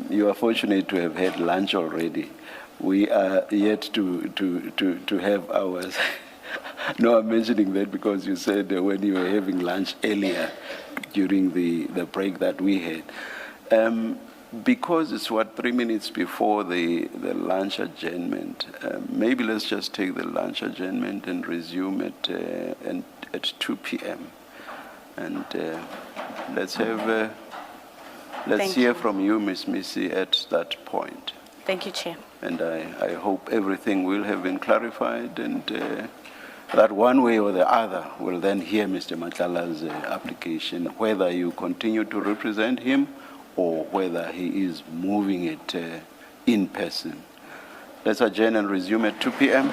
you are fortunate to have had lunch already. We are yet to have ours. No, I'm mentioning that because you said when you were having lunch earlier during the break that we had. Because it's 3 minutes before the lunch adjournment, maybe let's just take the lunch adjournment and resume it at 2 p.m. And let's have let's hear from you, Ms. Missy, at that point. Thank you, Chair. And I hope everything will have been clarified, and that one way or the other will then hear Mr. Matlala's application, whether you continue to represent him or whether he is moving it in person. Let's adjourn and resume at 2 p.m.